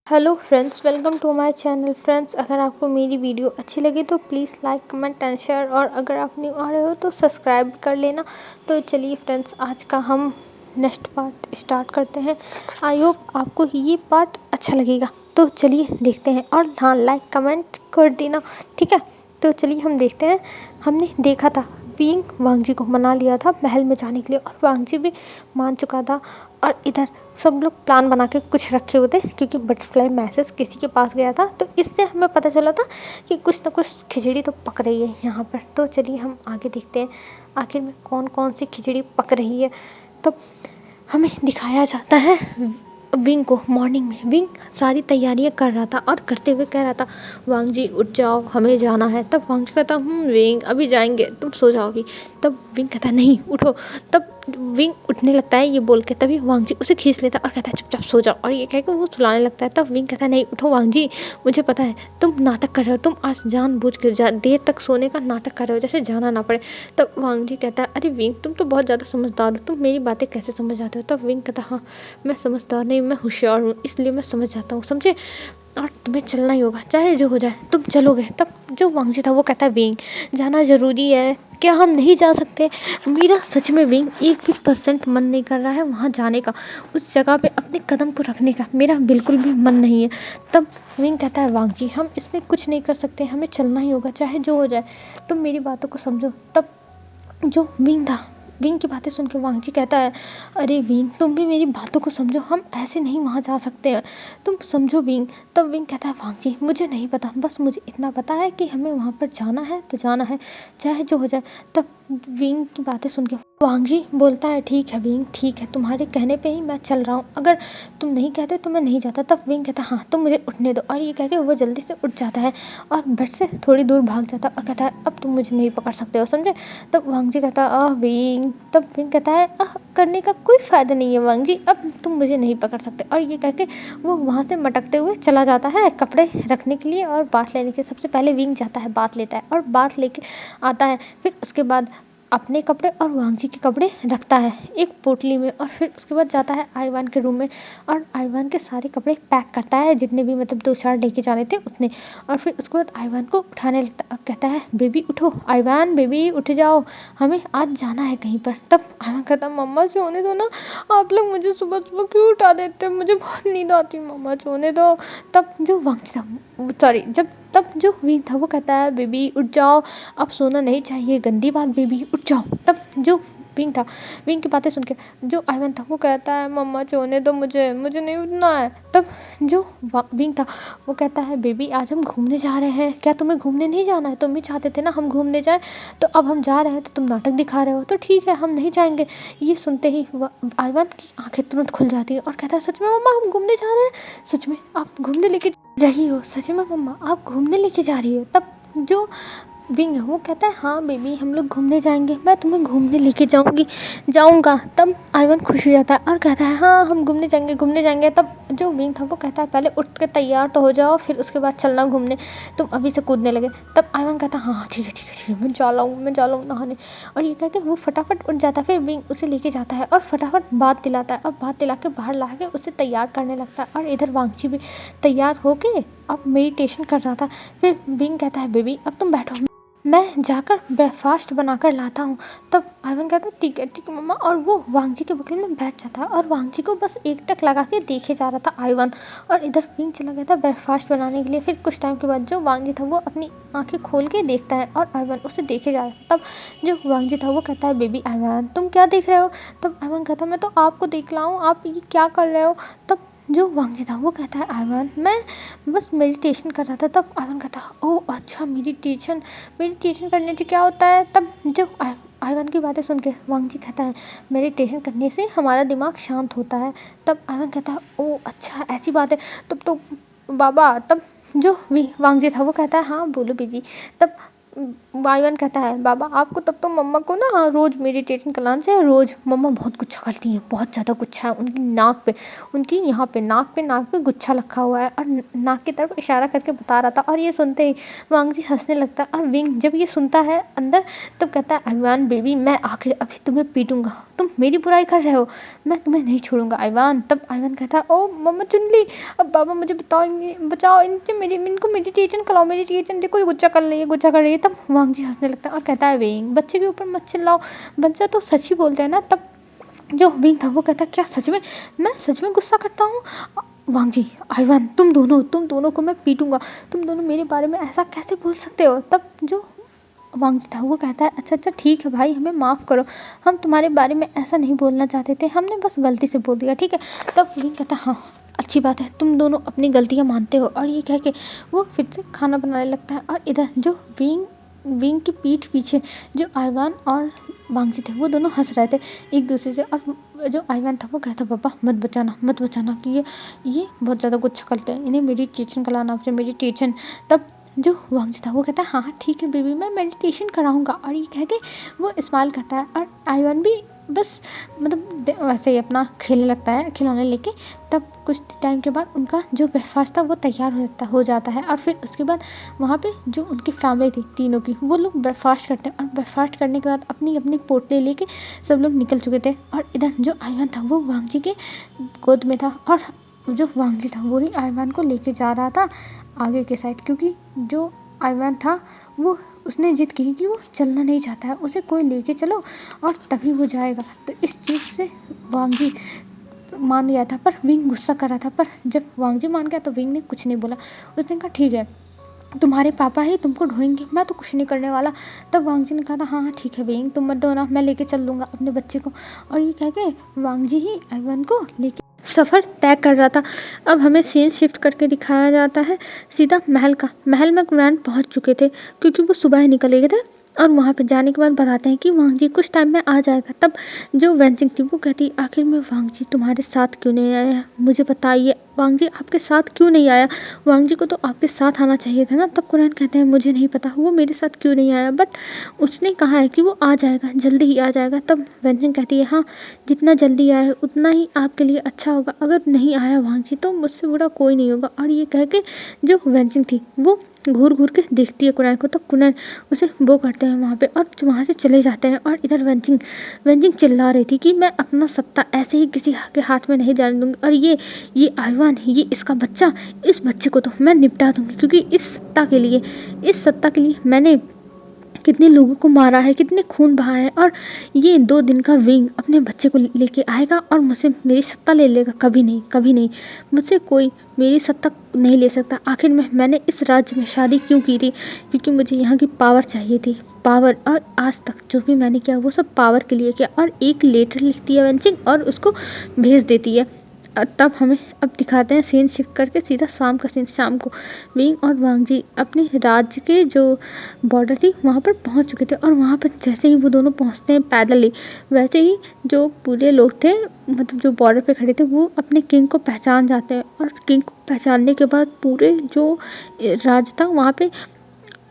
Hello friends, welcome to my channel. Friends, अगर आपको मेरी वीडियो अच्छी लगी तो please like comment and share, और अगर आप न्यू आ रहे हो तो सब्सक्राइब कर लेना। तो चलिए फ्रेंड्स, आज का हम नेक्स्ट पार्ट स्टार्ट करते हैं। आई होप आपको ये पार्ट अच्छा लगेगा। तो चलिए देखते हैं, और हाँ, लाइक कमेंट कर देना, ठीक है। तो चलिए हम देखते हैं। हमने देखा था बीइंग वांगजी को मना लिया था महल में जाने के लिए, और वांगजी भी मान चुका था। और इधर सब लोग प्लान बना के कुछ रखे हुए थे, क्योंकि बटरफ्लाई मैसेज किसी के पास गया था, तो इससे हमें पता चला था कि कुछ ना कुछ खिचड़ी तो पक रही है यहाँ पर। तो चलिए हम आगे देखते हैं आखिर में कौन कौन सी खिचड़ी पक रही है। तो हमें दिखाया जाता है विंग को मॉर्निंग में। विंग सारी तैयारियां कर रहा था और करते हुए कह रहा था, वांगजी उठ जाओ, हमें जाना है। तब वांगजी कहता, विंग अभी जाएंगे, तुम सो जाओगी। तब विंग कहता, नहीं उठो। तब विंग उठने लगता है ये बोल के, तभी वांगजी उसे खींच लेता है और कहता है, चुपचाप सो जाओ, और ये कह के वो सुलाने लगता है। तब विंग कहता है, नहीं उठो वांगजी, मुझे पता है तुम नाटक कर रहे हो, तुम आज जानबूझ के देर तक सोने का नाटक कर रहे हो, जैसे जाना ना पड़े। तब वांगजी कहता है, अरे विंग तुम तो बहुत ज़्यादा समझदार हो, तुम मेरी बातें कैसे समझ जाते हो। तब विंग कहता, हाँ मैं समझदार नहीं, मैं होशियार हूँ, इसलिए मैं समझ जाता हूँ, समझे, और तुम्हें चलना ही होगा, चाहे जो हो जाए तुम चलोगे। तब जो वांगजी था वो कहता है, विंग जाना ज़रूरी है, क्या हम नहीं जा सकते। मेरा सच में विंग 1% मन नहीं कर रहा है वहाँ जाने का, उस जगह पे अपने कदम को रखने का मेरा बिल्कुल भी मन नहीं है। तब विंग कहता है, वांगजी हम इसमें कुछ नहीं कर सकते, हमें चलना ही होगा, चाहे जो हो जाए, तुम मेरी बातों को समझो। तब जो विंग था, विंग की बातें सुन के वांगजी कहता है, अरे विंग तुम भी मेरी बातों को समझो, हम ऐसे नहीं वहाँ जा सकते हैं, तुम समझो विंग। तब विंग कहता है, वांगजी मुझे नहीं पता, बस मुझे इतना पता है कि हमें वहाँ पर जाना है तो जाना है, चाहे जो हो जाए। तब विंग की बातें सुन के वांगजी बोलता है, ठीक है विंग, ठीक है, तुम्हारे कहने पे ही मैं चल रहा हूँ, अगर तुम नहीं कहते तो मैं नहीं जाता। तब विंग कहता, हाँ तुम मुझे उठने दो, और ये कह के वो जल्दी से उठ जाता है और बेड से थोड़ी दूर भाग जाता है और कहता है, अब तुम मुझे नहीं पकड़ सकते हो, समझे। तब वांगजी कहता है, विंग। तब विंग कहता है, करने का कोई फ़ायदा नहीं है वांगजी, अब तुम मुझे नहीं पकड़ सकते, और ये कह के वो वहाँ से मटकते हुए चला जाता है कपड़े रखने के लिए और बाथ लेने के। सबसे पहले विंग जाता है बाथ लेता है और बाथ लेके आता है, फिर उसके बाद अपने कपड़े और वांगजी के कपड़े रखता है एक पोटली में, और फिर उसके बाद जाता है आईवान के रूम में और आईवान के सारे कपड़े पैक करता है, जितने भी मतलब 2-4 लेके जाने थे उतने। और फिर उसके बाद आईवान को उठाने लगता है और कहता है, बेबी उठो, आईवान बेबी उठ जाओ, हमें आज जाना है कहीं पर। तब आईवान कहता, मम्मा सोने दो ना, आप लोग मुझे सुबह सुबह क्यों उठा देते हैं, मुझे बहुत नींद आती, मम्मा सोने दो। तब जो वांगजी था, सॉरी, तब जो विंग था वो कहता है, बेबी उठ जाओ, अब सोना नहीं चाहिए, गंदी बात, बेबी उठ जाओ। तब जो विंग था, विंग की बातें सुन के जो आईवन था वो कहता है, मम्मा सोने दो, मुझे नहीं उठना है। तब जो विंग था वो कहता है, बेबी आज हम घूमने जा रहे हैं, क्या तुम्हें घूमने नहीं जाना है, तुम भी चाहते थे ना हम घूमने जाएं, तो अब हम जा रहे हैं तो तुम नाटक दिखा रहे हो, तो ठीक है हम नहीं जाएंगे। ये सुनते ही आईवन की आंखें तुरंत खुल जाती है और कहता है, सच में मम्मा हम घूमने जा रहे हैं, सच में आप घूमने लेके रही हो, सच में मम्मा आप घूमने लेके जा रही हो। तब जो विंग है वो कहता है, हाँ बेबी हम लोग घूमने जाएंगे, मैं तुम्हें घूमने लेके जाऊंगा। तब आईवन खुश हो जाता है और कहता है, हाँ हम घूमने जाएंगे। तब जो विंग था वो कहता है, पहले उठ के तैयार तो हो जाओ, फिर उसके बाद चलना घूमने, तुम अभी से कूदने लगे। तब आईवन कहता है, हाँ ठीक है मैं जा रहा हूँ नहाने, और ये कह के वो फटाफट उठ जाता है। फिर विंग उसे लेके जाता है और फटाफट बात दिलाता है, और बात दिला के बाहर ला के उसे तैयार करने लगता है। और इधर वांगजी भी तैयार होके अब मेडिटेशन कर रहा था। फिर विंग कहता है, बेबी अब तुम बैठो, मैं जाकर ब्रेकफास्ट बनाकर लाता हूँ। तब आईवन कहता है, ठीक है मम्मा, और वो वांगजी के बगल में बैठ जाता है और वांगजी को बस एक टक लगा के देखे जा रहा था आईवन, और इधर विंग चला गया था ब्रेकफास्ट बनाने के लिए। फिर कुछ टाइम के बाद जो वांगजी था वो अपनी आंखें खोल के देखता है और आईवन उसे देखे जा रहा था। तब जो वांगजी था वो कहता है, बेबी आईवन तुम क्या देख रहे हो। तब आईवन कहता है, मैं तो आपको देख रहा हूँ, आप ये क्या कर रहे हो। तब जो वांगजी था वो कहता है, आईवन मैं बस मेडिटेशन कर रहा था। तब आईवन कहता है, ओह अच्छा, मेडिटेशन करने से क्या होता है। तब जो आईवन की बातें सुन के वांगजी कहता है, मेडिटेशन करने से हमारा दिमाग शांत होता है। तब आईवन कहता है, ओह अच्छा ऐसी बात है, तब तो बाबा। तब जो वांगजी था वो कहता है, हाँ बोलो बेबी। तब आयवन कहता है बाबा आपको तब तो मम्मा को ना रोज़ मेडिटेशन कराना चाहिए रोज़, मम्मा बहुत गुस्सा करती हैं, बहुत ज़्यादा गुस्सा है उनकी नाक पे, उनकी यहाँ पे नाक पे गुच्छा रखा हुआ है और नाक की तरफ इशारा करके बता रहा था। और ये सुनते ही वांगजी हंसने लगता है और विंग जब ये सुनता है अंदर तब कहता है आयवान बेबी मैं आके अभी तुम्हें पीटूंगा, तुम मेरी बुराई कर रहे हो, मैं तुम्हें नहीं छोड़ूंगा आयवान। तब आयवान कहता है ओ मम्मा चुन ली, अब बाबा मुझे बताओ बचाओ इनसे, इनको मेडिटेशन कराओ, मेडिटेशन देखो ये गुच्छा कर रही है, गुच्छा कर रही है। तब वांगजी हंसने लगता है और कहता है विंग बच्चे के ऊपर मत चिल्लाओ, बच्चा तो सच ही बोलते हैं ना। तब जो विंग था वो कहता है क्या सच में, मैं सच में गुस्सा करता हूँ वांगजी आयवान तुम दोनों को मैं पीटूंगा, तुम दोनों मेरे बारे में ऐसा कैसे बोल सकते हो। तब जो वांगजी था वो कहता है अच्छा ठीक है भाई हमें माफ़ करो, हम तुम्हारे बारे में ऐसा नहीं बोलना चाहते थे, हमने बस गलती से बोल दिया ठीक है। तब विंग कहता है हाँ अच्छी बात है, तुम दोनों अपनी गलतियाँ मानते हो। और ये कह के वो फिर से खाना बनाने लगता है। और इधर जो विंग की पीठ पीछे जो आयवान और वांगजी थे वो दोनों हंस रहे थे एक दूसरे से। और जो आयवान था वो कहता पापा मत बचाना कि ये बहुत ज़्यादा गुस्सा करते हैं, इन्हें मेडिटेशन कराना आपसे मेडिटेशन। तब जो वांगजी था वो कहता है हाँ ठीक है बेबी मैं मेडिटेशन कराऊंगा। और ये कह के वो स्माइल करता है और आयवान भी बस मतलब वैसे ही अपना खेलने लगता है खिलौने लेके। तब कुछ टाइम के बाद उनका जो ब्रेकफास्ट था वो तैयार हो जाता है। और फिर उसके बाद वहाँ पे जो उनकी फैमिली थी तीनों की वो लोग ब्रेकफास्ट करते हैं। और ब्रेकफास्ट करने के बाद अपनी अपनी पोटली लेके सब लोग निकल चुके थे। और इधर जो आयवान था वो वांगजी के गोद में था और जो वांगजी था वही आयवान को लेके जा रहा था आगे के साइड, क्योंकि जो आयवान था वो उसने जिद की कि वो चलना नहीं चाहता है, उसे कोई लेके चलो और तभी वो जाएगा। तो इस चीज़ से वांगजी मान गया था पर विंग गुस्सा कर रहा था। पर जब वांगजी मान गया तो विंग ने कुछ नहीं बोला, उसने कहा ठीक है तुम्हारे पापा ही तुमको ढोएंगे, मैं तो कुछ नहीं करने वाला। तब वांगजी ने कहा था हाँ ठीक है विंग तुम मत ढोना, मैं लेके चल लूँगा अपने बच्चे को। और ये कह के वांगजी ही आयवान को लेके सफ़र तय कर रहा था। अब हमें सीन शिफ्ट करके दिखाया जाता है सीधा महल का। महल में कुरान पहुंच चुके थे क्योंकि वो सुबह ही निकले गए थे। और वहाँ पे जाने के बाद बताते हैं कि वांगजी कुछ टाइम में आ जाएगा। तब जो वेंचिंग थी वो कहती आखिर में वांगजी तुम्हारे साथ क्यों नहीं आया, मुझे बताइए वांगजी आपके साथ क्यों नहीं आया, वांगजी को तो आपके साथ आना चाहिए था ना। तब कुरान कहते हैं मुझे नहीं पता वो मेरे साथ क्यों नहीं आया, बट उसने कहा है कि वो आ जाएगा, जल्दी ही आ जाएगा। तब वेंचिंग कहती है हाँ जितना जल्दी आए उतना ही आपके लिए अच्छा होगा, अगर नहीं आया वांगजी तो मुझसे बुरा कोई नहीं होगा। और ये कह के जो वेंचिंग थी वो घूर घूर के देखती है कुरान को। तो कुरान उसे वो करते हैं वहाँ पे और वहाँ से चले जाते हैं। और इधर वेंचिंग चिल्ला रही थी कि मैं अपना सत्ता ऐसे ही किसी के हाथ में नहीं जाने दूँगी। और ये आयवान ये इसका बच्चा, इस बच्चे को तो मैं निपटा दूँगी, क्योंकि इस सत्ता के लिए मैंने कितने लोगों को मारा है, कितने खून बहा है। और ये 2 दिन का विंग अपने बच्चे को लेके आएगा और मुझसे मेरी सत्ता ले लेगा, कभी नहीं मुझसे कोई मेरी सत्ता नहीं ले सकता। आखिर में मैंने इस राज्य में शादी क्यों की थी, क्योंकि मुझे यहाँ की पावर चाहिए थी, पावर। और आज तक जो भी मैंने किया वो सब पावर के लिए किया। और एक लेटर लिखती है वेंचिंग और उसको भेज देती है। तब हमें अब दिखाते हैं सीन शिफ्ट करके सीधा शाम का सीन। शाम को विंग और वांगजी अपने राज्य के जो बॉर्डर थी वहाँ पर पहुँच चुके थे। और वहाँ पर जैसे ही वो दोनों पहुँचते हैं पैदल ही, वैसे ही जो पूरे लोग थे मतलब जो बॉर्डर पे खड़े थे वो अपने किंग को पहचान जाते हैं। और किंग को पहचानने के बाद पूरे जो राज्य था वहाँ पे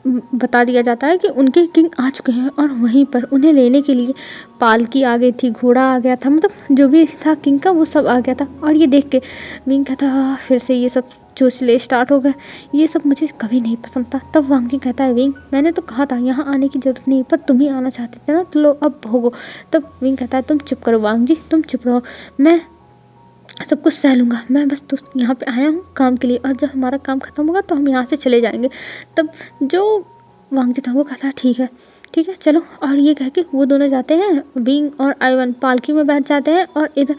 बता दिया जाता है कि उनके किंग आ चुके हैं। और वहीं पर उन्हें लेने के लिए पालकी आ गई थी, घोड़ा आ गया था, मतलब जो भी था किंग का वो सब आ गया था। और ये देख के विंग कहता फिर से ये सब चोचले स्टार्ट हो गए, ये सब मुझे कभी नहीं पसंद था। तब वांगजी कहता है विंग मैंने तो कहा था यहाँ आने की ज़रूरत नहीं, पर तुम ही आना चाहते थे ना, तो लो अब भोगो। तब विंग कहता है तुम चुप करो वांगजी, तुम चुप रहो, मैं सब कुछ सह लूँगा, मैं बस तो यहाँ पे आया हूँ काम के लिए, और जब हमारा काम ख़त्म होगा तो हम यहाँ से चले जाएंगे। तब जो वांगजी था वो कहता ठीक है चलो। और ये कह के वो दोनों जाते हैं, विंग और आयवन पालकी में बैठ जाते हैं। और इधर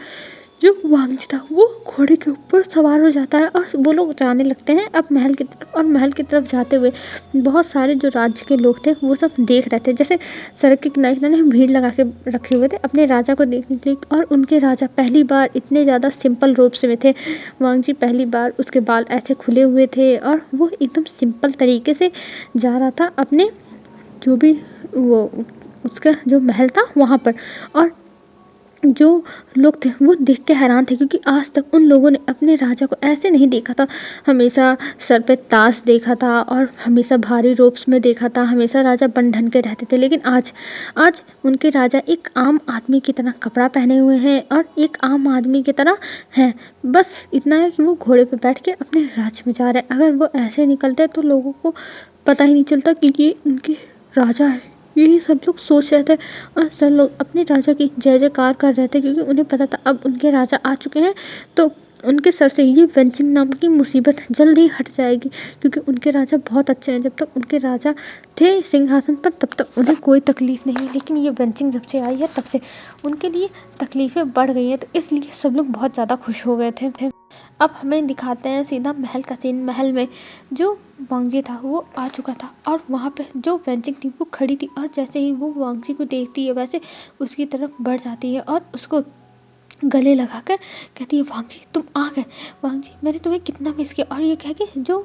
जो वांगजी था वो घोड़े के ऊपर सवार हो जाता है और वो लोग जाने लगते हैं अब महल की तरफ। और महल की तरफ जाते हुए बहुत सारे जो राज्य के लोग थे वो सब देख रहे थे, जैसे सड़क के किनारे भीड़ लगा के रखे हुए थे अपने राजा को देखने के लिए। और उनके राजा पहली बार इतने ज़्यादा सिंपल रूप से में थे। वांगजी पहली बार, उसके बाल ऐसे खुले हुए थे और वो एकदम सिंपल तरीके से जा रहा था अपने जो भी वो उसका जो महल था वहाँ पर। और जो लोग थे वो देख के हैरान थे, क्योंकि आज तक उन लोगों ने अपने राजा को ऐसे नहीं देखा था। हमेशा सर पे ताज देखा था और हमेशा भारी रोब्स में देखा था, हमेशा राजा बन ठन के रहते थे। लेकिन आज आज उनके राजा एक आम आदमी की तरह कपड़ा पहने हुए हैं और एक आम आदमी की तरह हैं। बस इतना है कि वो घोड़े पे बैठ के अपने राज्य में जा रहे हैं। अगर वो ऐसे निकलते तो लोगों को पता ही नहीं चलता कि ये उनके राजा है। यही सब लोग सोच रहे थे और सब लोग अपने राजा की जय जयकार कर रहे थे, क्योंकि उन्हें पता था अब उनके राजा आ चुके हैं तो उनके सर से ये वेंचिंग नाम की मुसीबत जल्द ही हट जाएगी, क्योंकि उनके राजा बहुत अच्छे हैं। जब तक उनके राजा थे सिंहासन पर तब तक उन्हें कोई तकलीफ़ नहीं हुई, लेकिन ये वेंचिंग जब से आई है तब से उनके लिए तकलीफ़ें बढ़ गई हैं। तो इसलिए सब लोग बहुत ज़्यादा खुश हो गए थे। अब हमें दिखाते हैं सीधा महल का सीन। महल में जो वांगजी था वो आ चुका था और वहाँ पे जो वेंचिंग थी वो खड़ी थी, और जैसे ही वो वांगजी को देखती है वैसे उसकी तरफ बढ़ जाती है और उसको गले लगाकर कहती है, वांगजी तुम आ गए, वांगजी मैंने तुम्हें कितना मिस किया। और ये कह के जो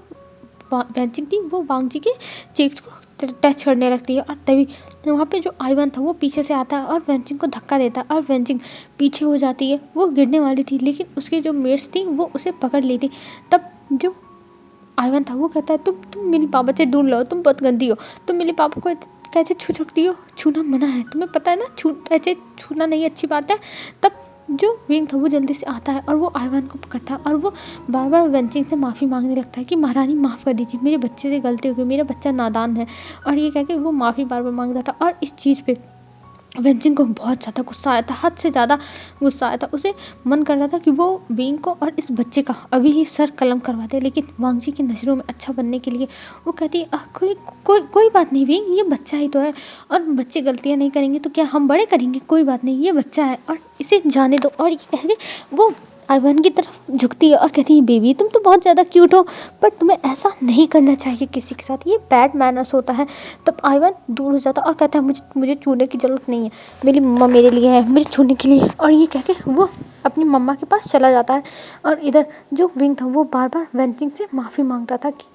वेंचिंग थी वो वांगजी के चीक्स को टच करने लगती है, और तभी वहाँ पे जो आइवान था वो पीछे से आता है और वेंचिंग को धक्का देता है और वेंचिंग पीछे हो जाती है। वो गिरने वाली थी, लेकिन उसकी जो मेट्स थी वो उसे पकड़ ली थी। तब जो आइवान था वो कहता है, तुम मेरे पापा से दूर रहो, तुम बहुत गंदी हो, तुम मेरे पापा को कैसे छू सकती हो, छूना मना है, तुम्हें पता है ना, ऐसे छूना नहीं अच्छी बात है। तब जो विंग था वो जल्दी से आता है और वो आइवान को पकड़ता है और वो बार बार वेंचिंग से माफ़ी मांगने लगता है कि महारानी माफ़ कर दीजिए, मेरे बच्चे से गलती हो गई, मेरा बच्चा नादान है। और ये कह के वो माफ़ी बार बार मांग रहा था, और इस चीज़ पे वेंचिंग को बहुत ज़्यादा गुस्सा आया था, हद से ज़्यादा गुस्सा आया था। उसे मन कर रहा था कि वो विंग को और इस बच्चे का अभी ही सर कलम करवा दे, लेकिन वांगजी की नज़रों में अच्छा बनने के लिए वो कहती है, कोई बात नहीं विंग, ये बच्चा ही तो है, और बच्चे गलतियाँ नहीं करेंगे तो क्या हम बड़े करेंगे, कोई बात नहीं, ये बच्चा है और इसे जाने दो। और ये कह के वो आइवान की तरफ झुकती है और कहती है, बेबी तुम तो बहुत ज़्यादा क्यूट हो, पर तुम्हें ऐसा नहीं करना चाहिए किसी के साथ, ये बैड मैनर्स होता है। तब आइवान दूर हो जाता और कहता है, मुझे छूने की ज़रूरत नहीं है, मेरी मम्मा मेरे लिए है, मुझे छूने के लिए। और ये कह के वो अपनी मम्मा के पास चला जाता है। और इधर जो विंग था वो बार बार वेंचिंग से माफ़ी मांग रहा था कि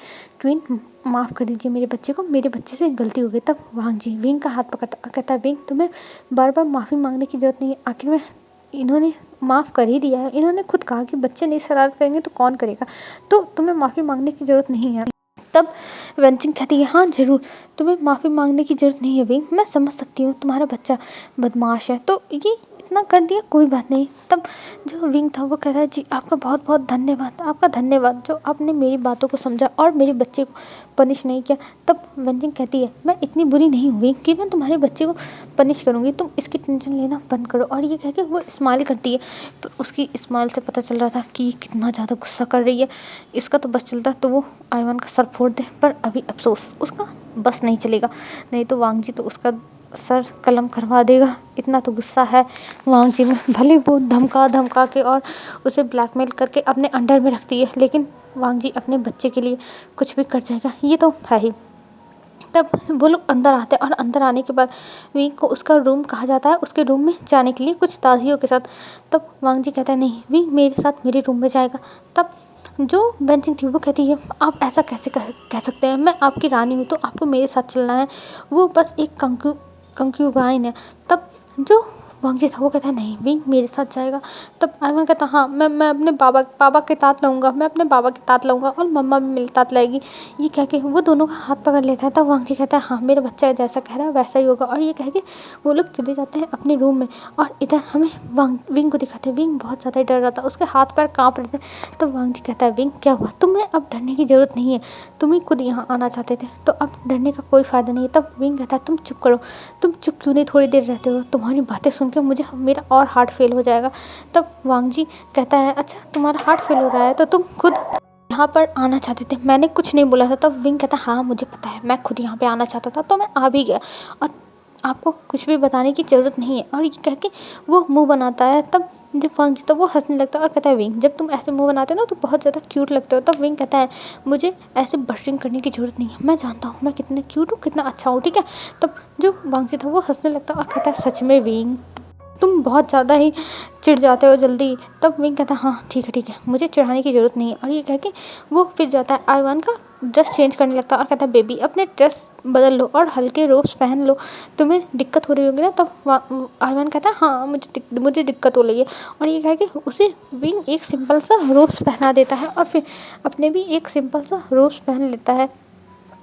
क्वीन माफ़ कर दीजिए मेरे बच्चे को, मेरे बच्चे से गलती हो गई। तब वांगजी विंग का हाथ पकड़ता और कहता है, विंग तुम्हें बार बार माफ़ी मांगने की ज़रूरत नहीं है, आखिर में इन्होंने माफ़ कर ही दिया है, इन्होंने खुद कहा कि बच्चे नहीं शरारत करेंगे तो कौन करेगा, तो तुम्हें माफ़ी मांगने की ज़रूरत नहीं है। तब वेंचिंग कहती है, हाँ ज़रूर, तुम्हें माफ़ी मांगने की ज़रूरत नहीं है विंग, मैं समझ सकती हूँ तुम्हारा बच्चा बदमाश है, तो ये इतना कर दिया, कोई बात नहीं। तब जो विंग था वो कहता है, जी आपका बहुत बहुत धन्यवाद, आपका धन्यवाद जो आपने मेरी बातों को समझा और मेरे बच्चे को पनिश नहीं किया। तब वेंचिंग कहती है, मैं इतनी बुरी नहीं हुई कि मैं तुम्हारे बच्चे को पनिश करूँगी, तुम इसकी टेंशन लेना बंद करो। और ये कह के वो स्माइल करती है, तो उसकी स्माइल से पता चल रहा था कि ये कितना ज़्यादा गुस्सा कर रही है। इसका तो बस चलता तो वो आइवान का सर फोड़ दे, पर अभी अफसोस उसका बस नहीं चलेगा, नहीं तो वांगजी तो उसका सर कलम करवा देगा, इतना तो गुस्सा है वांगजी में। भले वो धमका के और उसे ब्लैकमेल करके अपने अंडर में रखती है, लेकिन वांगजी अपने बच्चे के लिए कुछ भी कर जाएगा, ये तो है ही। तब वो लोग अंदर आते हैं और अंदर आने के बाद विंग को उसका रूम कहा जाता है, उसके रूम में जाने के लिए कुछ दासियों के साथ। तब वांगजी कहता है, नहीं विंग मेरे साथ मेरे रूम में जाएगा। तब जो वेंचिंग थी वो कहती है, आप ऐसा कैसे कह सकते हैं, मैं आपकी रानी हूँ तो आपको मेरे साथ चलना है, वो बस एक कंक्यूबाइन है। तब जो वांगजी था वो कहता है, नहीं विंग मेरे साथ जाएगा। तब आइवान कहता है, हाँ मैं अपने पापा के साथ लाऊंगा, मैं अपने पापा के साथ लाऊंगा और मम्मा भी मेरे साथ लाएगी। ये कह के वो दोनों का हाथ पकड़ लेता है। तब वांगजी कहता है, हाँ मेरा बच्चा जैसा कह रहा है वैसा ही होगा। और ये कह के वो लोग चले जाते हैं अपने रूम में। और इधर हमें विंग को दिखाते हैं, विंग बहुत ज़्यादा डर रहा था, उसके हाथ पैर काँप रहे थे। तो वांगजी कहता है, विंग क्या हुआ, तुम्हें अब डरने की ज़रूरत नहीं है, तुम ही खुद यहाँ आना चाहते थे तो अब डरने का कोई फ़ायदा नहीं है। तब विंग कहता है, तुम चुप करो, तुम चुप क्यों नहीं थोड़ी देर रहते हो, तुम्हारी बातें सुन के मुझे मेरा और हार्ट फेल हो जाएगा। तब वांगजी कहता है, अच्छा तुम्हारा हार्ट फेल हो रहा है तो तुम खुद यहाँ पर आना चाहते थे, मैंने कुछ नहीं बोला था। तब विंग कहता है, हाँ मुझे पता है, मैं खुद यहाँ पे आना चाहता था तो मैं आ भी गया, और आपको कुछ भी बताने की ज़रूरत नहीं है। और ये कह के वो मुँह बनाता है। तब जब वांगजी तो वो हंसने लगता है और कहता है, विंग जब तुम ऐसे मुंह बनाते हो ना तो बहुत ज़्यादा क्यूट लगते हो। तब विंग कहता है, मुझे ऐसे बटरिंग करने की ज़रूरत नहीं है, मैं जानता हूँ मैं कितना क्यूट हूँ, कितना अच्छा हूँ, ठीक है। तब जो वांगजी था वो हंसने लगता है और कहता है, सच में विंग तुम बहुत ज़्यादा ही चिढ़ जाते हो जल्दी। तब विंग कहता है, हाँ ठीक है मुझे चिढ़ाने की ज़रूरत नहीं है। और ये कह के वो फिर जाता है आइवान का ड्रेस चेंज करने लगता है और कहता है बेबी अपने ड्रेस बदल लो और हल्के रोब्स पहन लो, तुम्हें दिक्कत हो रही होगी ना। तब आयवान कहता है हाँ मुझे दिक्कत हो रही है, और ये कह के उसे विंग एक सिंपल सा रोब्स पहना देता है और फिर अपने भी एक सिंपल सा रोब्स पहन लेता है,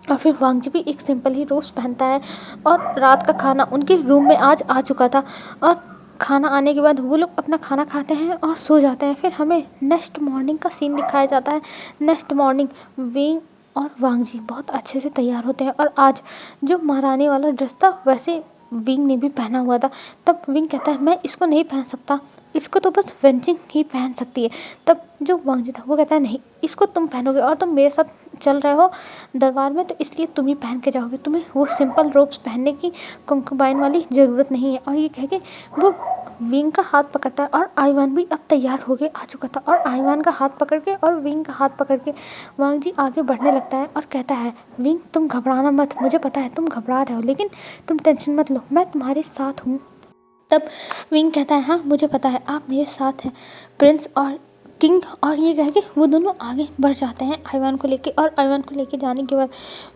और फिर वांगजी भी एक सिंपल ही रोज़ पहनता है। और रात का खाना उनके रूम में आज आ चुका था, और खाना आने के बाद वो लोग अपना खाना खाते हैं और सो जाते हैं। फिर हमें नेक्स्ट मॉर्निंग का सीन दिखाया जाता है। नेक्स्ट मॉर्निंग विंग और वांगजी बहुत अच्छे से तैयार होते हैं, और आज जो महारानी वाला ड्रेस था वैसे विंग ने भी पहना हुआ था। तब विंग कहता है मैं इसको नहीं पहन सकता, इसको तो बस वेंचिंग ही पहन सकती है। तब जो वांगजी था वो कहता है नहीं, इसको तुम पहनोगे और तुम मेरे साथ चल रहे हो दरबार में, तो इसलिए तुम ही पहन के जाओगे, तुम्हें वो सिंपल रोब्स पहनने की कंकुबाइन वाली ज़रूरत नहीं है। और ये कह के वो विंग का हाथ पकड़ता है, और आयवान भी अब तैयार हो के आ चुका था, और आयवान का हाथ पकड़ के और विंग का हाथ पकड़ के वांगजी आगे बढ़ने लगता है और कहता है विंग तुम घबराना मत, मुझे पता है तुम घबरा रहे हो, लेकिन तुम टेंशन मत लो, मैं तुम्हारे साथ हूँ। तब विंग कहता है हाँ मुझे पता है आप मेरे साथ हैं प्रिंस और किंग, और ये कह के वो दोनों आगे बढ़ जाते हैं आयवान को लेके। और आयवान को लेके जाने के बाद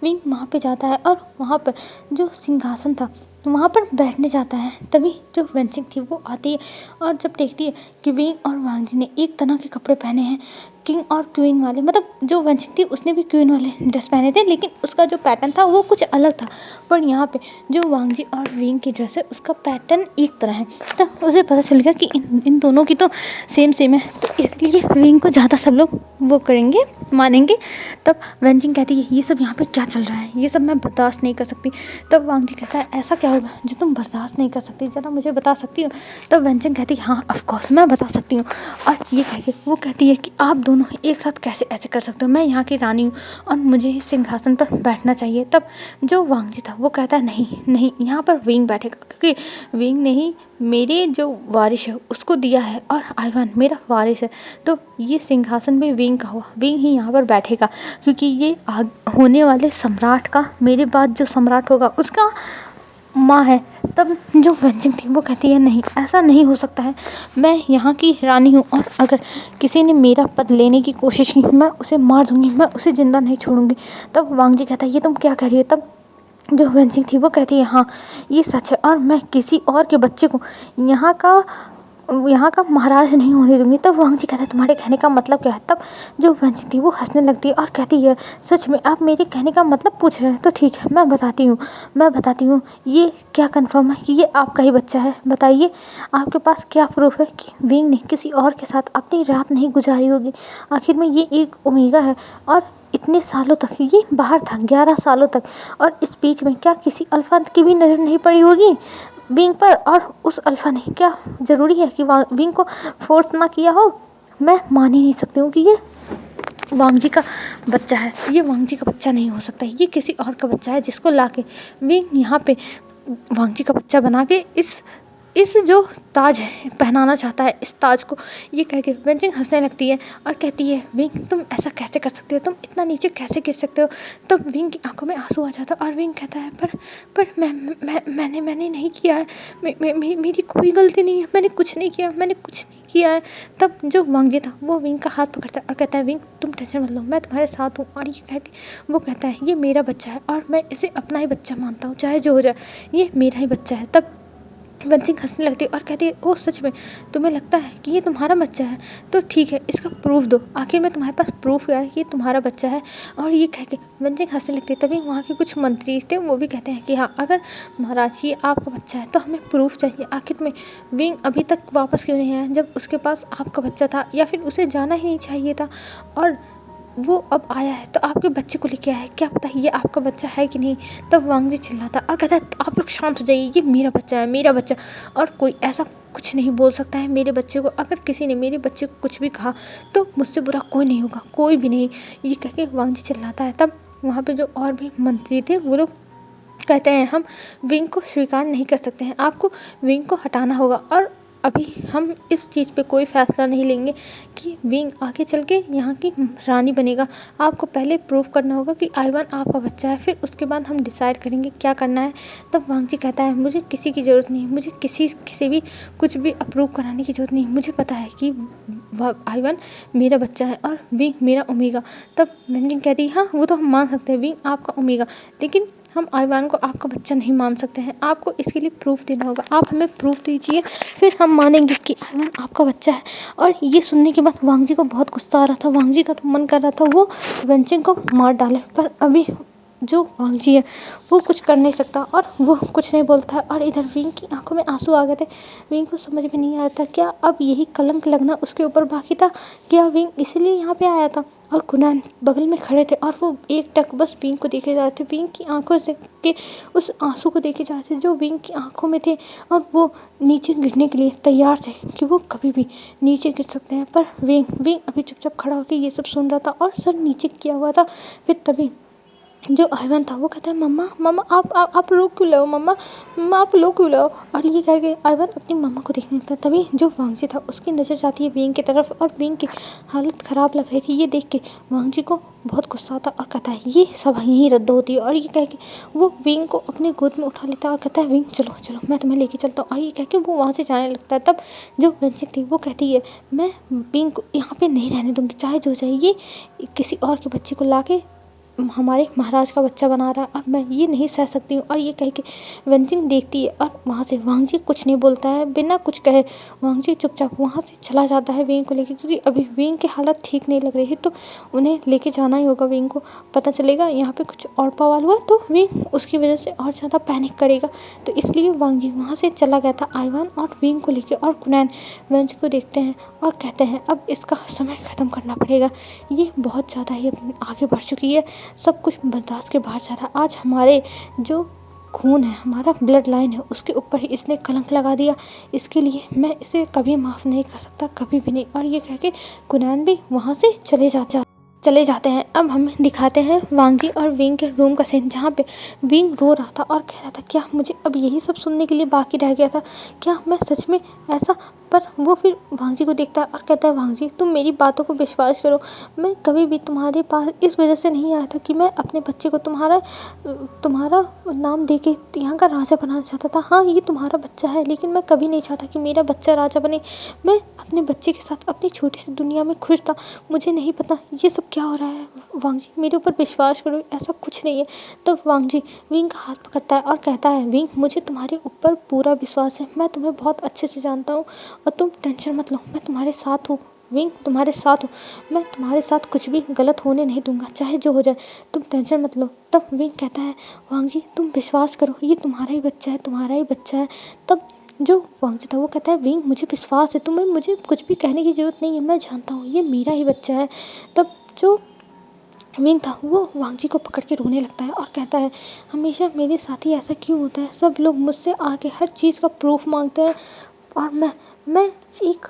विंग वहाँ पे जाता है और वहाँ पर जो सिंहासन था वहाँ पर बैठने जाता है। तभी जो वेंसिंग थी वो आती है और जब देखती है कि विंग और वांगजी ने एक तरह के कपड़े पहने हैं, किंग और क्वीन वाले, मतलब जो वेंसिंग थी उसने भी क्वीन वाले ड्रेस पहने थे, लेकिन उसका जो पैटर्न था वो कुछ अलग था। पर यहाँ पे जो वांगजी और विंग की ड्रेस है उसका पैटर्न एक तरह है। तब उसे पता चल गया कि इन दोनों की तो सेम है, तो इसलिए विंग को ज़्यादा सब लोग वो करेंगे, मानेंगे। तब वेंजिंग कहती है ये सब यहाँ पे क्या चल रहा है, ये सब मैं बर्दाश्त नहीं कर सकती। तब वांगजी कहता है ऐसा क्या होगा जो तुम बर्दाश्त नहीं कर सकती, ज़रा मुझे बता सकती हो। तब वेंजिंग कहती है हाँ ऑफ कोर्स मैं बता सकती हूँ। और ये कह के वो कहती है कि आप दोनों एक साथ कैसे ऐसे कर सकते हो, मैं यहाँ की रानी हूँ और मुझे इस सिंहासन पर बैठना चाहिए। तब जो वांगजी था वो कहता है नहीं यहाँ पर विंग बैठेगा, क्योंकि विंग ने ही मेरे जो वारिस है उसको दिया है और आयवान मेरा वारिस है, तो ये सिंहासन भी विंग का हुआ, विंग ही यहाँ पर बैठेगा, क्योंकि ये होने वाले सम्राट का, मेरे बाद जो सम्राट होगा उसका माँ है। तब जो वेंजिंग थी वो कहती है नहीं ऐसा नहीं हो सकता है, मैं यहाँ की रानी हूँ और अगर किसी ने मेरा पद लेने की कोशिश की मैं उसे मार दूँगी, मैं उसे ज़िंदा नहीं छोड़ूंगी। तब वांगजी कहता है ये तुम क्या कह रही हो। तब जो वेंजिंग थी वो कहती है हाँ ये सच है और मैं किसी और के बच्चे को यहाँ का महाराज नहीं होने दूंगी। तब वांगजी कहता है तुम्हारे कहने का मतलब क्या है। तब जो वेंजिंग थी वो हंसने लगती है और कहती है सच में आप मेरे कहने का मतलब पूछ रहे हैं, तो ठीक है मैं बताती हूँ ये क्या कंफर्म है कि ये आपका ही बच्चा है, बताइए आपके पास क्या प्रूफ है कि विंग ने किसी और के साथ अपनी रात नहीं गुजारी होगी। आखिर में ये एक ओमेगा है और इतने सालों तक ये बाहर था, 11 सालों तक, और इस बीच में क्या किसी अल्फा की भी नज़र नहीं पड़ी होगी विंग पर, और उस अल्फा ने क्या ज़रूरी है कि विंग को फोर्स ना किया हो। मैं मान ही नहीं सकती हूँ कि ये वांगजी का बच्चा है, ये वांगजी का बच्चा नहीं हो सकता, ये किसी और का बच्चा है जिसको लाके विंग यहाँ पे वांगजी का बच्चा बना के इस जो ताज है पहनाना चाहता है, इस ताज को। ये कह के वेंजिंग हंसने लगती है और कहती है विंग तुम ऐसा कैसे कर सकते हो, तुम इतना नीचे कैसे गिर सकते हो। तब विंग की आंखों में आंसू आ जाता है और विंग कहता है पर मैंने नहीं किया है, मेरी कोई गलती नहीं है, मैंने कुछ नहीं किया है। तब जो वांगजी था वो विंग का हाथ पकड़ता है और कहता है विंग तुम टेंशन मत लो, मैं तुम्हारे साथ हूँ। और ये कह के वो कहता है ये मेरा बच्चा है और मैं इसे अपना ही बच्चा मानता हूँ, चाहे जो हो जाए ये मेरा ही बच्चा है। तब वेंजिंग हंसने लगती है और कहती है ओह सच में तुम्हें लगता है कि ये तुम्हारा बच्चा है, तो ठीक है इसका प्रूफ दो, आखिर में तुम्हारे पास प्रूफ है कि ये तुम्हारा बच्चा है। और ये कह के वेंजिंग हंसने लगती है। तभी वहाँ के कुछ मंत्री थे वो भी कहते हैं कि हाँ अगर महाराज ये आपका बच्चा है तो हमें प्रूफ चाहिए, आखिर में विंग अभी तक वापस क्यों नहीं आया जब उसके पास आपका बच्चा था, या फिर उसे जाना ही नहीं चाहिए था और वो अब आया है तो आपके बच्चे को लेके आया है, क्या पता ये आपका बच्चा है कि नहीं। तब वांगजी चिल्लाता और कहता है आप लोग शांत हो जाइए, ये मेरा बच्चा है, मेरा बच्चा, और कोई ऐसा कुछ नहीं बोल सकता है मेरे बच्चे को। अगर किसी ने मेरे बच्चे को कुछ भी कहा तो मुझसे बुरा कोई नहीं होगा, कोई भी नहीं, ये कह के वांगजी चिल्लाता है। तब वहाँ पे जो और भी मंत्री थे वो लोग कहते हैं हम विंग को स्वीकार नहीं कर सकते हैं, आपको विंग को हटाना होगा। और अभी हम इस चीज़ पे कोई फ़ैसला नहीं लेंगे कि विंग आगे चल के यहाँ की रानी बनेगा। आपको पहले प्रूव करना होगा कि आइवान आपका बच्चा है, फिर उसके बाद हम डिसाइड करेंगे क्या करना है। तब वांग जी कहता है मुझे किसी की ज़रूरत नहीं है, मुझे किसी से भी कुछ भी अप्रूव कराने की ज़रूरत नहीं है। मुझे पता है कि आइवान मेरा बच्चा है और विंग मेरा ओमेगा। तब वेंजिंग कहती है हाँ वो तो हम मान सकते हैं विंग आपका ओमेगा, लेकिन हम आइवान को आपका बच्चा नहीं मान सकते हैं। आपको इसके लिए प्रूफ देना होगा, आप हमें प्रूफ दीजिए, फिर हम मानेंगे कि आइवान आपका बच्चा है। और ये सुनने के बाद वांग जी को बहुत गुस्सा आ रहा था। वांग जी का तो मन कर रहा था वो वेंजिंग को मार डाले, पर अभी जो वांग जी है वो कुछ कर नहीं सकता और वो कुछ नहीं बोलता है। और इधर विंग की आंखों में आंसू आ गए थे। विंग को समझ में नहीं आया था क्या अब यही कलंक लगना उसके ऊपर बाकी था, क्या विंग इसीलिए यहाँ पे आया था। और कुनान बगल में खड़े थे और वो एक टक बस विंग को देखे जा रहे थे, विंग की आंखों से के उस आंसू को देखे जा रहे थे जो विंग की आंखों में थे। और वो नीचे गिरने के लिए तैयार थे कि वो कभी भी नीचे गिर सकते हैं। पर विंग अभी चुपचाप खड़ा होकर ये सब सुन रहा था और सर नीचे किया हुआ था। फिर तभी जो आइवान था वो कहता है मम्मा मम्मा आप रो क्यों लो मम्मा मम्मा आप लो क्यों लो। और ये कह के आइवान अपनी मम्मा को देखने लगता है। तभी जो वांग जी था उसकी नज़र जाती है विंग की तरफ और विंग की हालत ख़राब लग रही थी। ये देख के वांग जी को बहुत गुस्सा आता और कहता है ये सब यहीं रद्द होती है। और ये कह के वो विंग को अपने गोद में उठा लेता है और कहता है विंग चलो चलो मैं तुम्हें लेके चलता हूँ। और ये कह के वो वहाँ से जाने लगता है। तब जो वेंजिंग थी वो कहती है मैं विंग को यहाँ पे नहीं रहने दूँगी, चाहे जो जाए ये किसी और के बच्चे को ला के हमारे महाराज का बच्चा बना रहा है और मैं ये नहीं सह सकती हूँ। और ये कह के वेंजिंग देखती है और वहाँ से वांग जी कुछ नहीं बोलता है। बिना कुछ कहे वांग जी चुपचाप वहाँ से चला जाता है विंग को लेके, क्योंकि अभी विंग की हालत ठीक नहीं लग रही है तो उन्हें लेके जाना ही होगा। विंग को पता चलेगा यहाँ पे कुछ और बवाल हुआ तो विंग उसकी वजह से और ज़्यादा पैनिक करेगा। तो इसलिए वांग जी वहाँ से चला गया था आइवान और विंग को लेके। और कुनैन वेंज को देखते हैं और कहते हैं अब इसका समय ख़त्म करना पड़ेगा, ये बहुत ज़्यादा ही आगे बढ़ चुकी है, सब कुछ बर्दाश्त के बाहर जा रहा है। आज हमारे जो खून है, हमारा ब्लड लाइन है, उसके ऊपर ही इसने कलंक लगा दिया, इसके लिए मैं इसे कभी माफ़ नहीं कर सकता, कभी भी नहीं। और ये कह के कुनैन भी वहाँ से चले जाते हैं। अब हमें दिखाते हैं वांग जी और विंग के रूम का सीन, जहाँ पे विंग रो रहा था और कह रहा था क्या मुझे अब यही सब सुनने के लिए बाकी रह गया था, क्या मैं सच में ऐसा। पर वो फिर वांग जी को देखता है और कहता है वांग जी तुम मेरी बातों को विश्वास करो, मैं कभी भी तुम्हारे पास इस वजह से नहीं आया था कि मैं अपने बच्चे को तुम्हारा नाम दे के यहाँ का राजा बनाना चाहता था। हाँ ये तुम्हारा बच्चा है, लेकिन मैं कभी नहीं चाहता कि मेरा बच्चा राजा बने। मैं अपने बच्चे के साथ अपनी छोटी सी दुनिया में खुश था। मुझे नहीं पता ये सब क्या हो रहा है, वांग जी मेरे ऊपर विश्वास करो, ऐसा कुछ नहीं है। तब वांग जी विंग का हाथ पकड़ता है और कहता है विंग मुझे तुम्हारे ऊपर पूरा विश्वास है, मैं तुम्हें बहुत अच्छे से जानता हूँ और तुम टेंशन मत लो, मैं तुम्हारे साथ हूँ विंग, तुम्हारे साथ हूँ, मैं तुम्हारे साथ कुछ भी गलत होने नहीं दूंगा, चाहे जो हो जाए, तुम टेंशन मत लो। तब विंग कहता है वांग जी तुम विश्वास करो, ये तुम्हारा ही बच्चा है, तुम्हारा ही बच्चा है। तब जो वांग जी था वो कहता है विंग मुझे विश्वास है, तुम्हें मुझे कुछ भी कहने की ज़रूरत नहीं है, मैं जानता हूँ ये मेरा ही बच्चा है। तब जो विंग था वो वांग जी को पकड़ के रोने लगता है और कहता है हमेशा मेरे साथ ही ऐसा क्यों होता है, सब लोग मुझसे आके हर चीज़ का प्रूफ मांगते हैं और मैं एक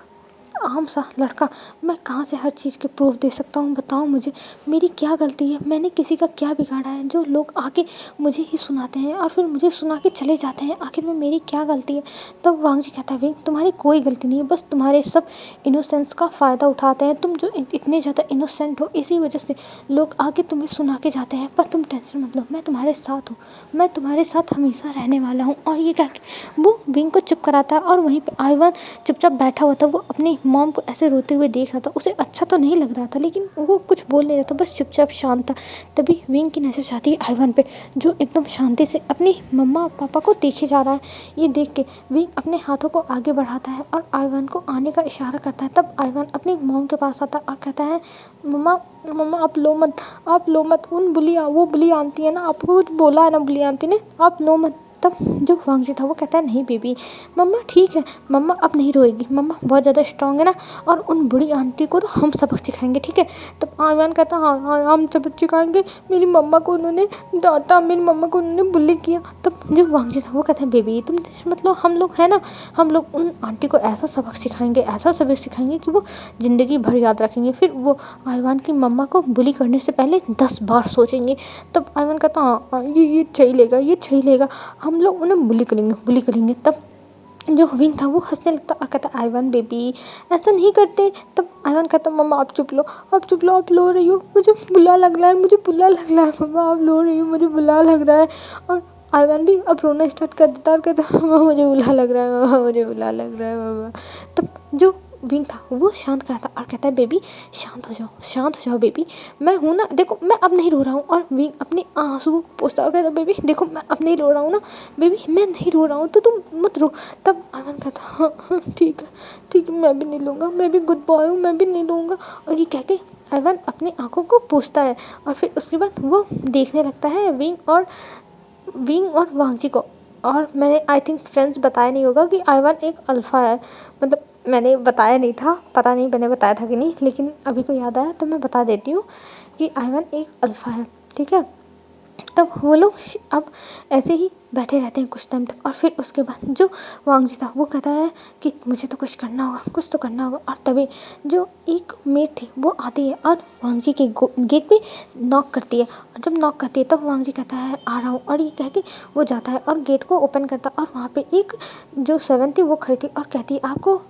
आम सा लड़का, मैं कहाँ से हर चीज़ के प्रूफ दे सकता हूँ, बताओ मुझे मेरी क्या गलती है, मैंने किसी का क्या बिगाड़ा है जो लोग आके मुझे ही सुनाते हैं और फिर मुझे सुना के चले जाते हैं, आखिर में मेरी क्या गलती है। तब वांग जी कहता है विंग तुम्हारी कोई गलती नहीं है, बस तुम्हारे सब इनोसेंस का फ़ायदा उठाते हैं, तुम जो इतने ज़्यादा इनोसेंट हो इसी वजह से लोग आके तुम्हें सुना के जाते हैं। पर तुम टेंशन मत लो, मैं तुम्हारे साथ हूँ, मैं तुम्हारे साथ हमेशा रहने वाला हूँ। और ये कह के वो विंग को चुप कराता है और वहीं पर आइवान चुपचाप बैठा हुआ था, वो अपनी मॉम को ऐसे रोते हुए देख रहा था। उसे अच्छा तो नहीं लग रहा था लेकिन वो कुछ बोल नहीं रहा था, बस चुपचाप शांत था। तभी विंग की नज़र जाती है आइवान पे, जो एकदम शांति से अपनी मम्मा पापा को देखे जा रहा है। ये देख के विंग अपने हाथों को आगे बढ़ाता है और आइवान को आने का इशारा करता है। तब आइवान अपनी मॉम के पास आता है और कहता है मम्मा मम्मा आप लो मत, उन वो बुली आंटी है ना, आपको कुछ बोला है ना बुली आंटी ने, आप लो मत। तब जो वांग जी था वो कहता है नहीं बेबी, मम्मा ठीक है, मम्मा अब नहीं रोएगी, मम्मा बहुत ज़्यादा स्ट्रांग है ना, और उन बूढ़ी आंटी को तो हम सबक सिखाएंगे, ठीक है। तब आइवान कहता हाँ हाँ हम सबक सिखाएंगे, मेरी मम्मा को उन्होंने डांटा, मेरी मम्मा को उन्होंने बुली किया। तब जो वांग जी था वो कहता है बेबी तुम मतलब हम लोग है ना, हम लोग उन आंटी को ऐसा सबक सिखाएंगे कि वो ज़िंदगी भर याद रखेंगे, फिर वो आइवान की मम्मा को बुली करने से पहले 10 बार सोचेंगे। तब आइवान कहता हाँ ये सही लेगा, हम लोग उन्हें बुली करेंगे। तब जो विंग था वो हंसने लगता और कहता आइवन बेबी ऐसा नहीं करते। तब आइवन कहता मम्मा आप चुप लो, आप चुप लो, आप लो रही हो, मुझे बुला लग रहा है, मुझे बुला लग रहा है मम्मा, आप लो रही हो, मुझे बुला लग रहा है। और आइवन भी अब रोना स्टार्ट कर देता और कहता मम्मा मुझे बुला लग रहा है, मम्मा मुझे बुला लग रहा है मम्मा। तब जो विंग था वो शांत कराता और कहता है बेबी शांत हो जाओ, शांत हो जाओ बेबी, मैं हूँ ना, देखो मैं अब नहीं रो रहा हूँ। और विंग अपने आंसू को पोंछता और कहता बेबी देखो मैं अब नहीं रो रहा हूँ ना, बेबी मैं नहीं रो रहा हूँ, तो तुम मत रो। तब आइवन कहता हाँ हाँ ठीक है ठीक है, मैं भी नहीं लूँगा, मैं भी गुड बॉय हूँ, मैं भी नहीं लूँगा। और ये कह के आइवन अपनी आंखों को पोंछता है और फिर उसके बाद वो देखने लगता है विंग और वांगजी को। और मैंने आई थिंक फ्रेंड्स बताया नहीं होगा कि आइवन एक अल्फ़ा है, मतलब मैंने बताया नहीं था, पता नहीं मैंने बताया था कि नहीं, लेकिन अभी को याद आया तो मैं बता देती हूँ कि आइवन एक अल्फ़ा है, ठीक है। तब वो लोग अब ऐसे ही बैठे रहते हैं कुछ टाइम तक और फिर उसके बाद जो वांगजी था वो कहता है कि मुझे तो कुछ करना होगा, कुछ तो करना होगा। और तभी जो एक मेड थी वो आती है और वांगजी के गेट पे नॉक करती है। और जब नॉक करती है तब वांगजी कहता है आ रहा हूँ, और ये कह के वो जाता है और गेट को ओपन करता है। और वहाँ पे एक जो सर्वेंट थी वो खड़ी थी और कहती है आपको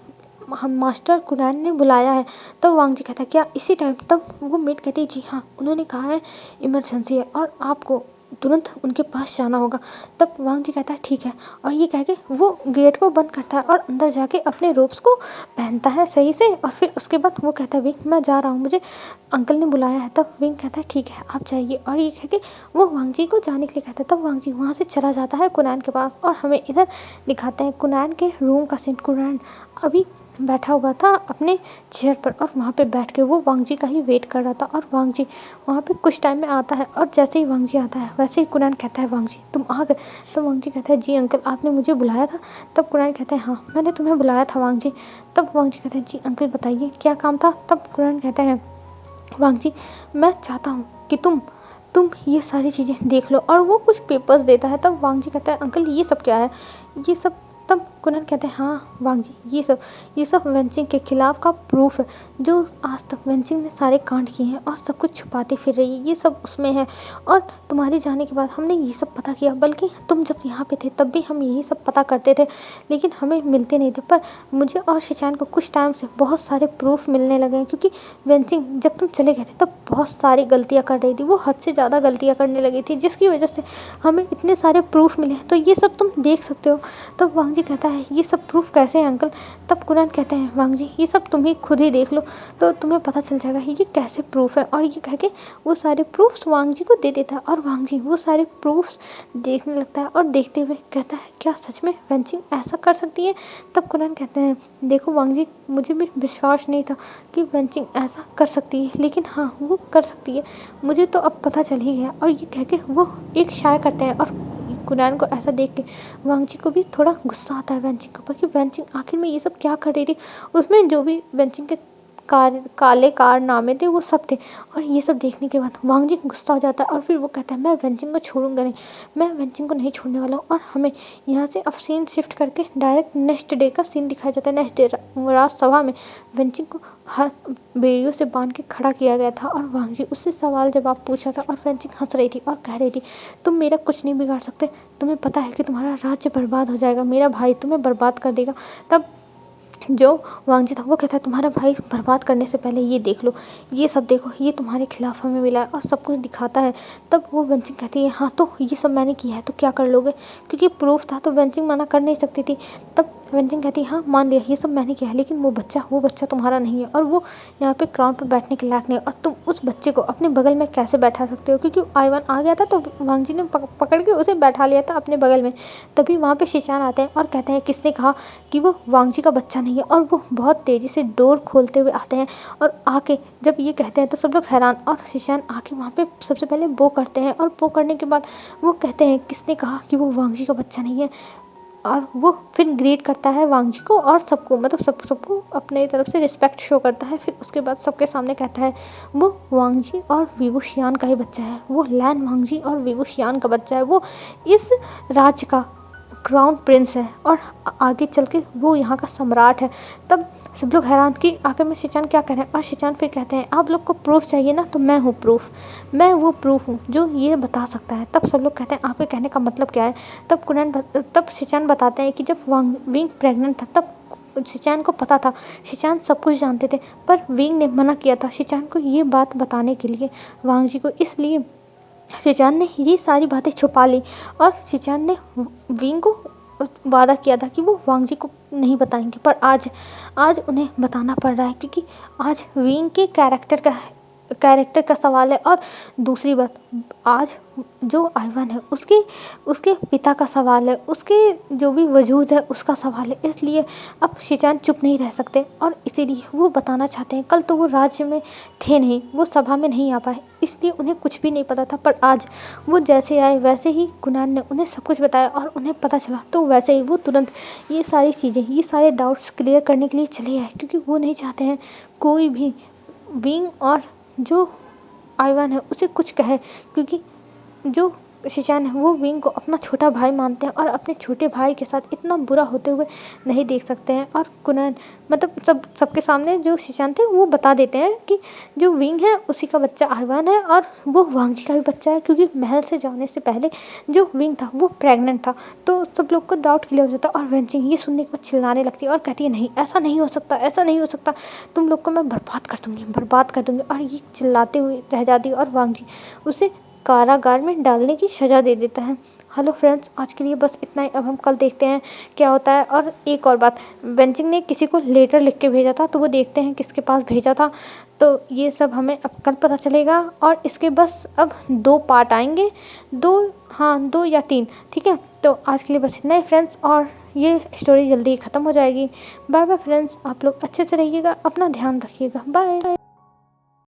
हम मास्टर कुरैन ने बुलाया है। तब वांगजी कहता है क्या इसी टाइम? तब वो मेड कहती है जी हाँ, उन्होंने कहा है इमरजेंसी है और आपको तुरंत उनके पास जाना होगा। तब वांगजी कहता है ठीक है, और ये कह के वो गेट को बंद करता है और अंदर जाके अपने रोब्स को पहनता है सही से। और फिर उसके बाद वो कहता है विंग मैं जा रहा हूँ, मुझे अंकल ने बुलाया है। तब विंग कहता है ठीक है आप जाइए, और ये कह के वो वांगजी को जाने के लिए कहता है। तब वांगजी वहाँ से चला जाता है कुरैन के पास और हमें इधर दिखाते हैं कुरैन के रूम का सीन। कुरैन अभी बैठा हुआ था अपने चेयर पर और वहाँ पे बैठ के वो वांगजी का ही वेट कर रहा था। और वांगजी वहाँ पे कुछ टाइम में आता है और जैसे ही वांगजी आता है वैसे ही कुरैन कहता है वांगजी तुम आ गए? तो वांगजी कहता है जी अंकल आपने मुझे बुलाया था। तब कुरैन कहता है हाँ मैंने तुम्हें बुलाया था वांगजी। तब वांगजी कहता है जी अंकल बताइए क्या काम था? तब कुरैन कहता है वांगजी मैं चाहता हूँ कि तुम ये सारी चीज़ें देख लो, और वो कुछ पेपर्स देता है। तब वांगजी कहता है अंकल ये सब क्या है, ये सब? तब कुरैन कहते हैं हाँ वांगजी ये सब वेंचिंग के खिलाफ का प्रूफ है, जो आज तक वेंचिंग ने सारे कांड किए हैं और सब कुछ छुपाते फिर रही है, ये सब उसमें है। और तुम्हारे जाने के बाद हमने ये सब पता किया, बल्कि तुम जब यहाँ पे थे तब भी हम यही सब पता करते थे, लेकिन हमें मिलते नहीं थे। पर मुझे और शिचान को कुछ टाइम से बहुत सारे प्रूफ मिलने लगे हैं, क्योंकि वेंचिंग जब तुम चले गए थे तब बहुत सारी गलतियाँ कर रही थी, वो हद से ज़्यादा गलतियाँ करने लगी थी, जिसकी वजह से हमें इतने सारे प्रूफ मिले हैं, तो ये सब तुम देख सकते हो। तब वांगजी कहता है ये सब प्रूफ कैसे हैं अंकल? तब कुरैन कहते हैं वांगजी ये सब तुम ही खुद ही देख लो तो तुम्हें पता चल जाएगा ये कैसे प्रूफ है। और ये कह के वो सारे प्रूफ्स वांगजी को दे देता है और वांगजी वो सारे प्रूफ्स देखने लगता है और देखते हुए कहता है क्या सच में वेंचिंग ऐसा कर सकती है? तब कुरैन कहते हैं देखो वांगजी मुझे भी विश्वास नहीं था कि वेंचिंग ऐसा कर सकती है, लेकिन हाँ वो कर सकती है, मुझे तो अब पता चल ही गया। और ये कह के वो एक शाय करते हैं और कुरैन को ऐसा देख के वांगजी को भी थोड़ा गुस्सा आता है वेंचिंग के ऊपर कि वेंचिंग आखिर में ये सब क्या कर रही थी। उसमें जो भी वेंचिंग के काले कारनामे थे वो सब थे। और ये सब देखने के बाद वांगजी गुस्सा हो जाता है और फिर वो कहता है मैं वेंचिंग को छोड़ूंगा नहीं, मैं वेंचिंग को नहीं छोड़ने वाला हूँ। और हमें यहाँ से अब सीन शिफ्ट करके डायरेक्ट नेक्स्ट डे का सीन दिखाया जाता है। नेक्स्ट डे राजसभा में वेंचिंग को बेड़ियों से बांध के खड़ा किया गया था और वांगजी उससे सवाल जवाब पूछा था और वेंचिंग हंस रही थी और कह रही थी तुम मेरा कुछ नहीं बिगाड़ सकते, तुम्हें पता है कि तुम्हारा राज्य बर्बाद हो जाएगा, मेरा भाई तुम्हें बर्बाद कर देगा। तब जो वांगजी था वो कहता है तुम्हारा भाई बर्बाद करने से पहले ये देख लो, ये सब देखो, ये तुम्हारे खिलाफ हमें मिला है और सब कुछ दिखाता है। तब वो वेंचिंग कहती है हाँ तो ये सब मैंने किया है तो क्या कर लोगे, क्योंकि प्रूफ था तो वेंचिंग मना कर नहीं सकती थी। तब वेंचिंग कहती है हाँ मान लिया ये सब मैंने किया है, लेकिन वो बच्चा तुम्हारा नहीं है और वो यहाँ पे क्राउन पर बैठने के लायक नहीं है, और तुम उस बच्चे को अपने बगल में कैसे बैठा सकते हो? क्योंकि आइवन आ गया था तो वांगजी ने पकड़ के उसे बैठा लिया था अपने बगल में। तभी वहाँ पे शिचान आते हैं और कहते हैं किसने कहा कि वो वांगजी का बच्चा नहीं है, और वो बहुत तेज़ी से डोर खोलते हुए आते हैं। और आके जब ये कहते हैं तो सब लोग हैरान, और शिचान आके वहाँ पे सबसे पहले बो करते हैं, और बो करने के बाद वो कहते हैं किसने कहा कि वो वांगजी का बच्चा नहीं है। और वो फिर ग्रीट करता है वांगजी को और सबको, मतलब सबको अपने तरफ से रिस्पेक्ट शो करता है। फिर उसके बाद सबके सामने कहता है वो वांगजी और विवुशियान का ही बच्चा है, वो लैन वांगजी और विवुशियान का बच्चा है, वो इस राज्य का क्राउन प्रिंस है और आगे चल के वो यहाँ का सम्राट है। तब सब लोग हैरान कि आखिर में शिनचैन क्या कर रहे हैं। और शिनचैन फिर कहते हैं आप लोग को प्रूफ चाहिए ना, तो मैं हूँ प्रूफ, मैं वो प्रूफ हूँ जो ये बता सकता है। तब सब लोग कहते हैं आपके कहने का मतलब क्या है। तब शिनचैन बताते हैं कि जब विंग प्रेग्नेंट था तब शिनचैन को पता था, शिनचैन सब कुछ जानते थे, पर विंग ने मना किया था शिनचैन को ये बात बताने के लिए, वांग जी को। इसलिए शिनचैन ने ये सारी बातें छुपा ली और शिनचैन ने विंग को वादा किया था कि वो वांग जी को नहीं बताएंगे, पर आज उन्हें बताना पड़ रहा है क्योंकि आज विंग के कैरेक्टर का सवाल है। और दूसरी बात, आज जो आइवन है उसके पिता का सवाल है, उसके जो भी वजूद है उसका सवाल है। इसलिए अब शिनचैन चुप नहीं रह सकते और इसीलिए वो बताना चाहते हैं। कल तो वो राज्य में थे नहीं, वो सभा में नहीं आ पाए, इसलिए उन्हें कुछ भी नहीं पता था, पर आज वो जैसे आए वैसे ही कुनान ने उन्हें सब कुछ बताया और उन्हें पता चला, तो वैसे ही वो तुरंत ये सारी चीज़ें, ये सारे डाउट्स क्लियर करने के लिए चले आए, क्योंकि वो नहीं चाहते हैं कोई भी विंग और जो आइवन है उसे कुछ कहे, क्योंकि जो शिनचैन है वो विंग को अपना छोटा भाई मानते हैं और अपने छोटे भाई के साथ इतना बुरा होते हुए नहीं देख सकते हैं। और कुनान मतलब सबके सामने जो शिनचैन थे वो बता देते हैं कि जो विंग है उसी का बच्चा आइवन है और वो वांग जी का भी बच्चा है, क्योंकि महल से जाने से पहले जो विंग था वो प्रेग्नेंट था। तो सब लोग को डाउट क्लियर हो जाता है और वेनचिंग ये सुनने के बाद चिल्लाने लगती है और कहती है नहीं, ऐसा नहीं हो सकता, ऐसा नहीं हो सकता, तुम लोग को मैं बर्बाद कर दूँगी। और ये चिल्लाते हुए रह जाती है और वांग जी उसे कारागार में डालने की सज़ा दे देता है। हेलो फ्रेंड्स, आज के लिए बस इतना ही। अब हम कल देखते हैं क्या होता है। और एक और बात, वेनचिंग ने किसी को लेटर लिख के भेजा था, तो वो देखते हैं किसके पास भेजा था। तो ये सब हमें अब कल पता चलेगा और इसके बस अब 2 पार्ट आएंगे, 2 या 3, ठीक है। तो आज के लिए बस इतना ही फ्रेंड्स, और ये स्टोरी जल्दी ख़त्म हो जाएगी। बाय बाय फ्रेंड्स, आप लोग अच्छे से रहिएगा, अपना ध्यान रखिएगा, बाय।